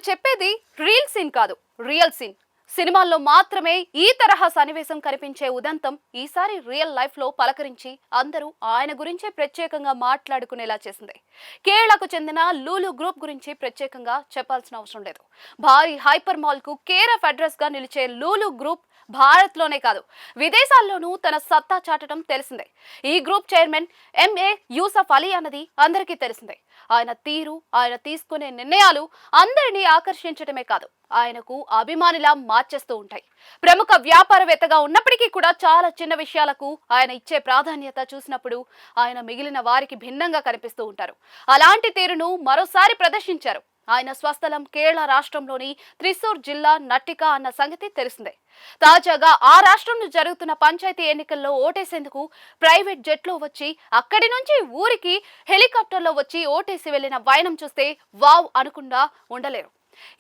చెప్పేది reel scene కాదు, real scene. సినిమాల్లో మాత్రమే ఈ తరహా సన్నివేశం కనిపించే ఉదంతం ఈసారి రియల్ లైఫ్ లో పలకరించి అందరూ ఆయన గురించే ప్రత్యేకంగా మాట్లాడుకునేలా చేసింది. కేరళకు చెందిన లూలు గ్రూప్ గురించి ప్రత్యేకంగా చెప్పాల్సిన అవసరం లేదు. భారీ హైపర్ మాల్ కు కేర్ ఆఫ్ అడ్రస్ గా నిలిచే లూలు గ్రూప్ భారత్లోనే కాదు విదేశాల్లోనూ తన సత్తా చాటడం తెలిసిందే. ఈ group chairman MA Yusuf Ali అన్నది అందరికీ తెలిసిందే. ఆయన తీరు, ఆయన తీసుకునే నిర్ణయాలు అందరినీ ఆకర్షించడమే కాదు, ఆయనకు అభిమానిలా మార్చేస్తూ ఉంటాయి. ప్రముఖ వ్యాపారవేత్తగా ఉన్నప్పటికీ కూడా చాలా చిన్న విషయాలకు ఆయన ఇచ్చే ప్రాధాన్యత చూసినప్పుడు ఆయన మిగిలిన వారికి భిన్నంగా కనిపిస్తూ ఉంటారు. అలాంటి తీరును మరోసారి ప్రదర్శించారు. ఆయన స్వస్థలం కేరళ రాష్ట్రంలోని త్రిశూర్ జిల్లా నట్టిక అన్న సంగతి తెలిసిందే. తాజాగా ఆ రాష్ట్రంలో జరుగుతున్న పంచాయతీ ఎన్నికల్లో ఓటేసేందుకు ప్రైవేట్ జెట్లో వచ్చి అక్కడి నుంచి ఊరికి హెలికాప్టర్లో వచ్చి ఓటేసి వెళ్లిన వైనం చూస్తే వావ్ అనకుండా ఉండలేరు.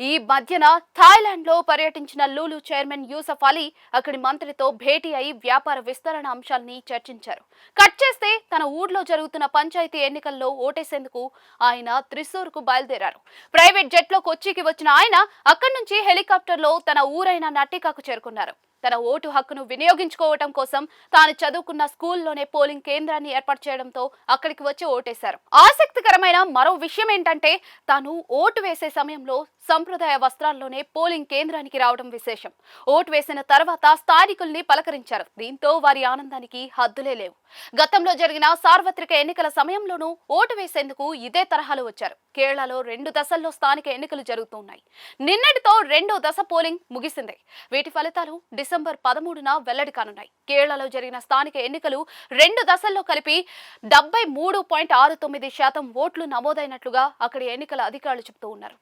ఈ మధ్యన థాయిలాండ్ లో పర్యటించిన లూలు చైర్మన్ యూసఫ్ అలీ అక్కడి మంత్రితో భేటీ అయి వ్యాపార విస్తరణ అంశాల్ని చర్చించారు. కట్ చేస్తే తన ఊర్లో జరుగుతున్న పంచాయతీ ఎన్నికల్లో ఓటేసేందుకు ఆయన త్రిశూర్ కు బయలుదేరారు. ప్రైవేట్ జెట్ లో కొచ్చికి వచ్చిన ఆయన అక్కడి నుంచి హెలికాప్టర్ లో తన ఊరైన నట్టికాకు చేరుకున్నారు. తన ఓటు హక్కును వినియోగించుకోవటం కోసం తాను చదువుకున్న స్కూల్లోనే పోలింగ్ కేంద్రాన్ని ఏర్పాటు చేయడంతో అక్కడికి వచ్చి ఓటేశారు. ఆసక్తికరమైన మరో విషయం ఏంటంటే తాను ఓటు వేసే సమయంలో సంప్రదాయ వస్త్రాల్లోనే పోలింగ్ కేంద్రానికి రావడం విశేషం. ఓటు వేసిన తర్వాత స్థానికుల్ని పలకరించారు. దీంతో వారి ఆనందానికి హద్దులే లేవు. గతంలో జరిగిన సార్వత్రిక ఎన్నికల సమయంలోనూ ఓటు వేసేందుకు ఇదే తరహాలో వచ్చారు. కేరళలో 2 దశల్లో స్థానిక ఎన్నికలు జరుగుతున్నాయి. నిన్నటితో 2వ దశ పోలింగ్ ముగిసింది. వీటి ఫలితాలు డిసెంబర్ 13న వెల్లడి కానున్నాయి. కేరళలో జరిగిన స్థానిక ఎన్నికలు 2 దశల్లో కలిపి 73.69% ఓట్లు నమోదైనట్లుగా అక్కడి ఎన్నికల అధికారులు చెబుతూ ఉన్నారు.